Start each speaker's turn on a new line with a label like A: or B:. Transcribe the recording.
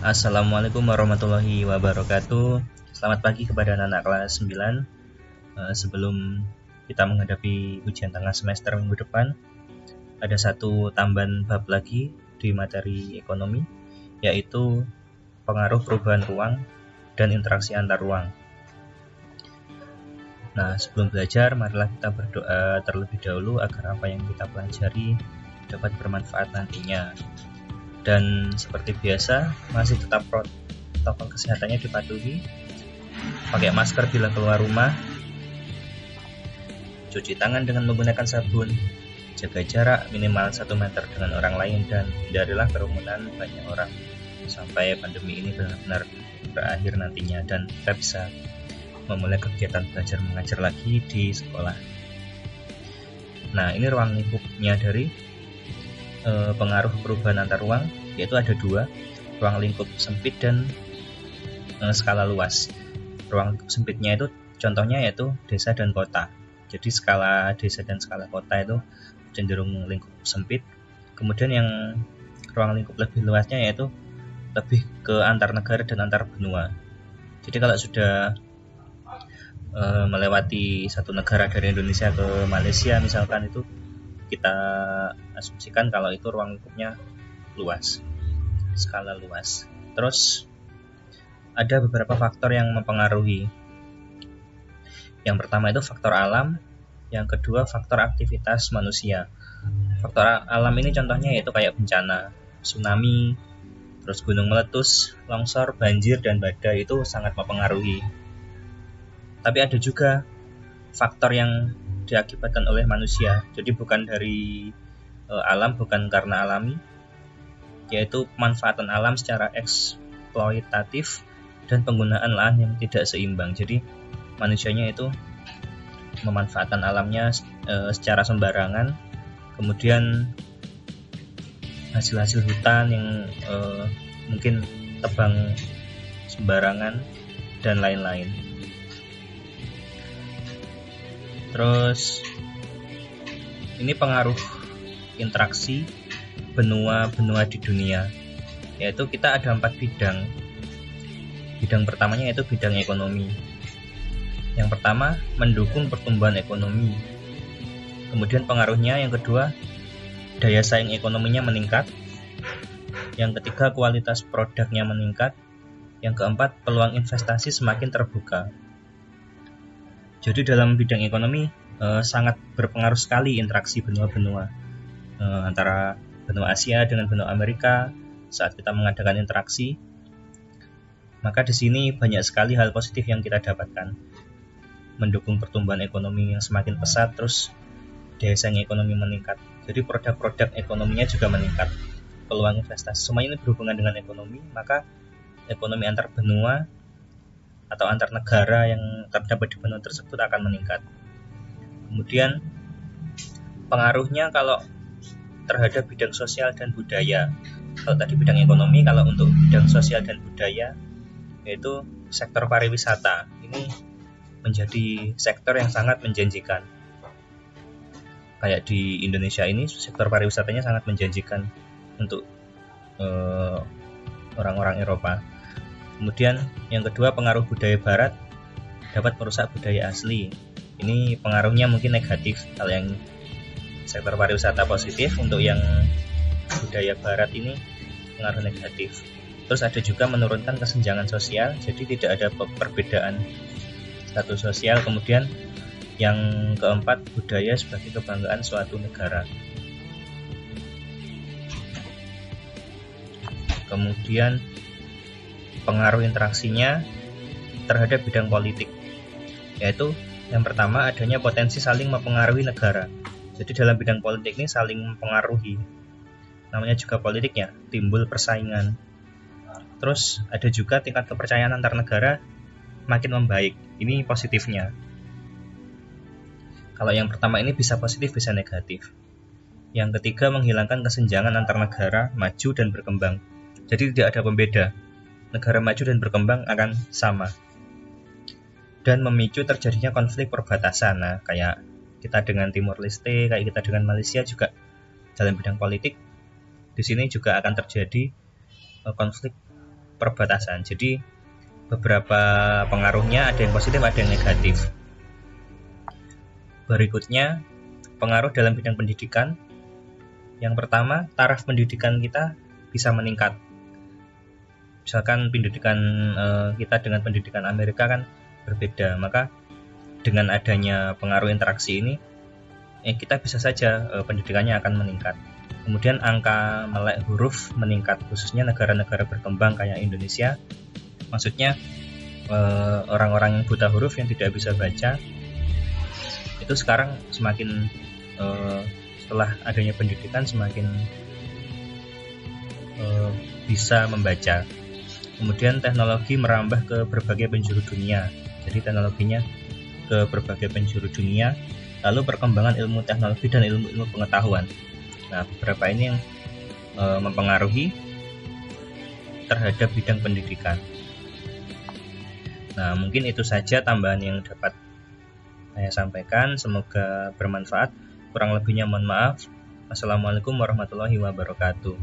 A: Assalamualaikum warahmatullahi wabarakatuh. Selamat pagi kepada anak kelas 9. Sebelum kita menghadapi ujian tengah semester minggu depan, ada satu tambahan bab lagi di materi ekonomi, yaitu pengaruh perubahan ruang dan interaksi antar ruang. Nah, sebelum belajar, marilah kita berdoa terlebih dahulu agar apa yang kita pelajari dapat bermanfaat nantinya. Dan seperti biasa, masih tetap protokol kesehatannya dipatuhi, pakai masker bila keluar rumah, cuci tangan dengan menggunakan sabun, jaga jarak minimal 1 meter dengan orang lain, dan hindarilah kerumunan banyak orang sampai pandemi ini benar-benar berakhir nantinya dan kita bisa memulai kegiatan belajar mengajar lagi di sekolah. Nah, ini ruang lingkupnya dari pengaruh perubahan antar ruang, yaitu ada 2, ruang lingkup sempit dan skala luas. Ruang lingkup sempitnya itu contohnya yaitu desa dan kota. Jadi skala desa dan skala kota itu cenderung lingkup sempit. Kemudian yang ruang lingkup lebih luasnya yaitu lebih ke antar negara dan antar benua. Jadi kalau sudah melewati satu negara dari Indonesia ke Malaysia misalkan, itu kita asumsikan kalau itu ruang lingkupnya luas, skala luas. Terus ada beberapa faktor yang mempengaruhi. Yang pertama itu faktor alam, yang kedua faktor aktivitas manusia. Faktor alam ini contohnya yaitu kayak bencana, tsunami, terus gunung meletus, longsor, banjir, dan badai itu sangat mempengaruhi. Tapi ada juga faktor yang diakibatkan oleh manusia, jadi bukan dari alam, bukan karena alami, yaitu pemanfaatan alam secara eksploitatif dan penggunaan lahan yang tidak seimbang. Jadi manusianya itu memanfaatkan alamnya secara sembarangan, kemudian hasil-hasil hutan yang mungkin tebang sembarangan dan lain-lain. Terus ini pengaruh interaksi benua-benua di dunia, yaitu kita ada 4 bidang. Bidang pertamanya yaitu bidang ekonomi. Yang pertama, mendukung pertumbuhan ekonomi. Kemudian pengaruhnya yang kedua, daya saing ekonominya meningkat. Yang ketiga, kualitas produknya meningkat. Yang keempat, peluang investasi semakin terbuka. Jadi dalam bidang ekonomi sangat berpengaruh sekali interaksi benua-benua antara benua Asia dengan benua Amerika saat kita mengadakan interaksi. Maka di sini banyak sekali hal positif yang kita dapatkan. Mendukung pertumbuhan ekonomi yang semakin pesat, terus daya saing ekonomi meningkat. Jadi produk-produk ekonominya juga meningkat. Peluang investasi, semua ini berhubungan dengan ekonomi, maka ekonomi antar benua atau antar negara yang terdapat di benua tersebut akan meningkat. Kemudian pengaruhnya kalau terhadap bidang sosial dan budaya. Kalau tadi bidang ekonomi, kalau untuk bidang sosial dan budaya yaitu sektor pariwisata. Ini menjadi sektor yang sangat menjanjikan. Kayak di Indonesia ini sektor pariwisatanya sangat menjanjikan untuk orang-orang Eropa. Kemudian yang kedua, pengaruh budaya barat dapat merusak budaya asli. Ini pengaruhnya mungkin negatif. Kalau yang sektor pariwisata positif, untuk yang budaya barat ini pengaruh negatif. Terus ada juga menurunkan kesenjangan sosial, jadi tidak ada perbedaan status sosial. Kemudian yang keempat, budaya sebagai kebanggaan suatu negara. Kemudian pengaruh interaksinya terhadap bidang politik, yaitu yang pertama, adanya potensi saling mempengaruhi negara. Jadi dalam bidang politik ini saling mempengaruhi, namanya juga politik ya, timbul persaingan. Terus ada juga tingkat kepercayaan antar negara makin membaik, ini positifnya. Kalau yang pertama ini bisa positif, bisa negatif. Yang ketiga, menghilangkan kesenjangan antar negara maju dan berkembang. Jadi tidak ada pembeda, negara maju dan berkembang akan sama. Dan memicu terjadinya konflik perbatasan. Nah, kayak kita dengan Timor Leste, kayak kita dengan Malaysia juga dalam bidang politik. Di sini juga akan terjadi konflik perbatasan. Jadi beberapa pengaruhnya ada yang positif, ada yang negatif. Berikutnya, pengaruh dalam bidang pendidikan. Yang pertama, taraf pendidikan kita bisa meningkat. Misalkan pendidikan kita dengan pendidikan Amerika kan berbeda, maka dengan adanya pengaruh interaksi ini, kita bisa saja pendidikannya akan meningkat. Kemudian angka melek huruf meningkat, khususnya negara-negara berkembang kayak Indonesia. Maksudnya orang-orang yang buta huruf yang tidak bisa baca itu sekarang semakin setelah adanya pendidikan semakin bisa membaca. Kemudian teknologi merambah ke berbagai penjuru dunia. Jadi teknologinya ke berbagai penjuru dunia. Lalu perkembangan ilmu teknologi dan ilmu pengetahuan. Nah, beberapa ini yang mempengaruhi terhadap bidang pendidikan. Nah, mungkin itu saja tambahan yang dapat saya sampaikan. Semoga bermanfaat. Kurang lebihnya mohon maaf. Wassalamualaikum warahmatullahi wabarakatuh.